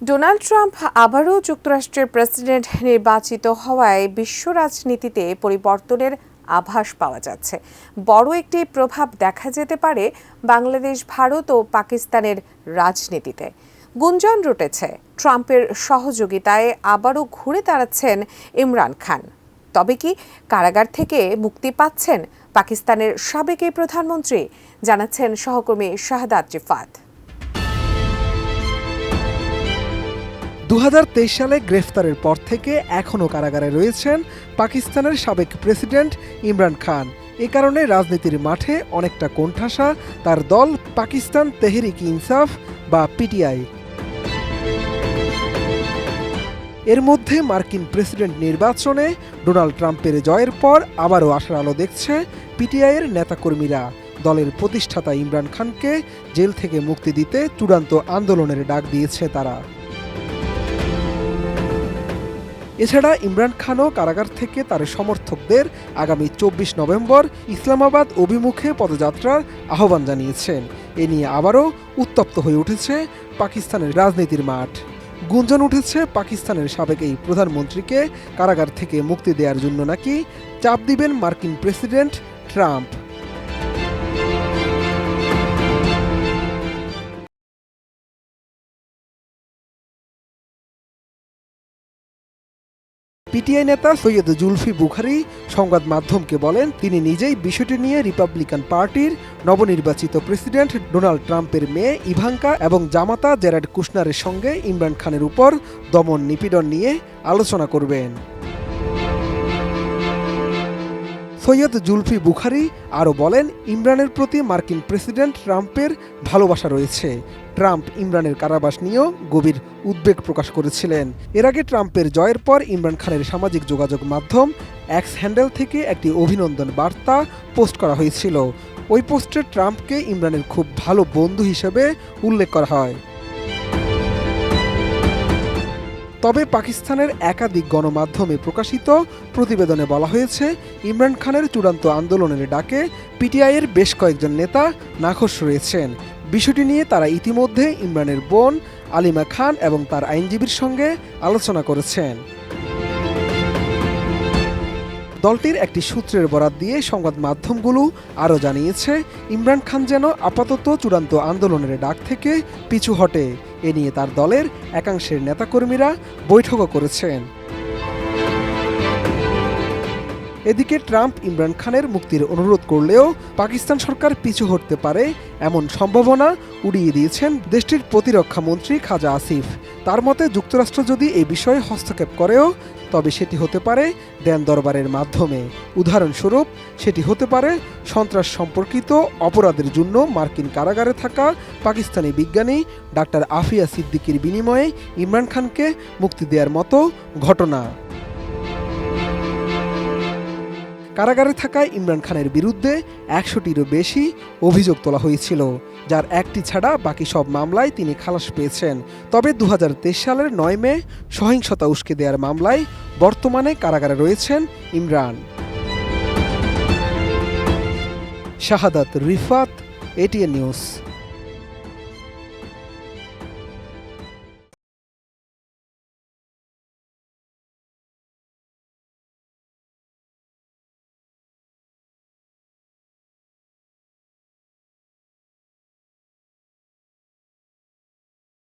Donald Trump আবারও যুক্তরাষ্ট্রের president নির্বাচিত হওয়ায় বিশ্ব রাজনীতিতে পরিবর্তনের আভাস পাওয়া যাচ্ছে। বড় একটি প্রভাব দেখা যেতে পারে বাংলাদেশ, ভারত ও পাকিস্তানের রাজনীতিতে। গুঞ্জন রটেছে ট্রাম্পের সহযোগিতায় আবারও ঘুরে দাঁড়াচ্ছেন ইমরান খান। তবে কি কারাগার থেকে মুক্তি পাচ্ছেন পাকিস্তানের সাবেক এই প্রধানমন্ত্রী? জানাচ্ছেন সহকর্মী শাহাদাত রিফাত। 2023 সালে গ্রেফতারের পর থেকে এখনও কারাগারে রয়েছেন পাকিস্তানের সাবেক প্রেসিডেন্ট ইমরান খান। এ কারণে রাজনীতির মাঠে অনেকটা কোণঠাসা তার দল পাকিস্তান তেহরিক-ই-ইনসাফ বা পিটিআই। এর মধ্যে মার্কিন প্রেসিডেন্ট নির্বাচনে ডোনাল্ড ট্রাম্পের জয়ের পর আবারও আশার আলো দেখছে পিটিআইয়ের নেতাকর্মীরা। দলের প্রতিষ্ঠাতা ইমরান খানকে জেল থেকে মুক্তি দিতে চূড়ান্ত আন্দোলনের ডাক দিয়েছে তারা। এছাড়া ইমরান খানও কারাগার থেকে তার সমর্থকদের আগামী 24 নভেম্বর ইসলামাবাদ অভিমুখে পদযাত্রার আহ্বান জানিয়েছেন। এ নিয়ে আবারও উত্তপ্ত হয়ে উঠেছে পাকিস্তানের রাজনীতির মাঠ। গুঞ্জন উঠেছে পাকিস্তানের সাবেক এই প্রধানমন্ত্রীকে কারাগার থেকে মুক্তি দেওয়ার জন্য নাকি চাপ দিবেন মার্কিন প্রেসিডেন্ট ট্রাম্প। পিটিআই নেতা সৈয়দ জুলফি বুখারী সংবাদ মাধ্যমকে বলেন, তিনি নিজেই বিষয়টি নিয়ে রিপাবলিকান পার্টির নবনির্বাচিত প্রেসিডেন্ট ডোনাল্ড ট্রাম্পের মেয়ে ইভাঙ্কা এবং জামাতা জেরাড কুশনারের সঙ্গে ইমরান খানের উপর দমন নিপীড়ন নিয়ে আলোচনা করবেন। সৈয়দ জুলফি বুখারী আরও বলেন, ইমরানের প্রতি মার্কিন প্রেসিডেন্ট ট্রাম্পের ভালোবাসা রয়েছে। ট্রাম্প ইমরানের কারাবাস নিয়েও গভীর উদ্বেগ প্রকাশ করেছিলেন। এর আগে ট্রাম্পের জয়ের পর ইমরান খানের সামাজিক যোগাযোগ মাধ্যম এক্স হ্যান্ডেল থেকে একটি অভিনন্দন বার্তা পোস্ট করা হয়েছিল। ওই পোস্টে ট্রাম্পকে ইমরানের খুব ভালো বন্ধু হিসেবে উল্লেখ করা হয়। তবে পাকিস্তানের একাধিক গণমাধ্যমে প্রকাশিত প্রতিবেদনে বলা হয়েছে, ইমরান খানের চূড়ান্ত আন্দোলনের ডাকে পিটিআইয়ের বেশ কয়েকজন নেতা নাখোশ রয়েছেন। বিষয়টি নিয়ে তারা ইতিমধ্যে ইমরানের বোন আলিমা খান এবং তার আইনজীবীর সঙ্গে আলোচনা করেছেন। দলটির একটি সূত্রের বরাত দিয়ে সংবাদ মাধ্যমগুলো আরও জানিয়েছে, ইমরান খান যেন আপাতত চূড়ান্ত আন্দোলনের ডাক থেকে পিছু হটে। এ নিয়ে তার দলের একাংশের নেতাকর্মীরা বৈঠকও করেছেন। এদিকে ট্রাম্প ইমরান খানের মুক্তির অনুরোধ করলেও পাকিস্তান সরকার পিছু হটতে পারে এমন সম্ভাবনা উড়িয়ে দিয়েছেন দেশটির প্রতিরক্ষা মন্ত্রী খাজা আসিফ। তার মতে, যুক্তরাষ্ট্র যদি এই বিষয়ে হস্তক্ষেপ করেও তবে সেটি হতে পারে দেন দরবারের মাধ্যমে। উদাহরণস্বরূপ সেটি হতে পারে সন্ত্রাস সম্পর্কিত অপরাধের জন্য মার্কিন কারাগারে থাকা পাকিস্তানি বিজ্ঞানী ডাক্তার আফিয়া সিদ্দিকির বিনিময়ে ইমরান খানকে মুক্তি দেওয়ার মতো ঘটনা। কারাগারে থাকা ইমরান খানের বিরুদ্ধে 100টিরও বেশি অভিযোগ তোলা হয়েছিল, যার একটি ছাড়া বাকি সব মামলায় তিনি খালাস পেয়েছেন। তবে 2023 সালের 9 মে সহিংসতা উস্কে দেওয়ার মামলায় বর্তমানে কারাগারে রয়েছেন ইমরান। শাহাদাত রিফাত, এটিএন নিউজ।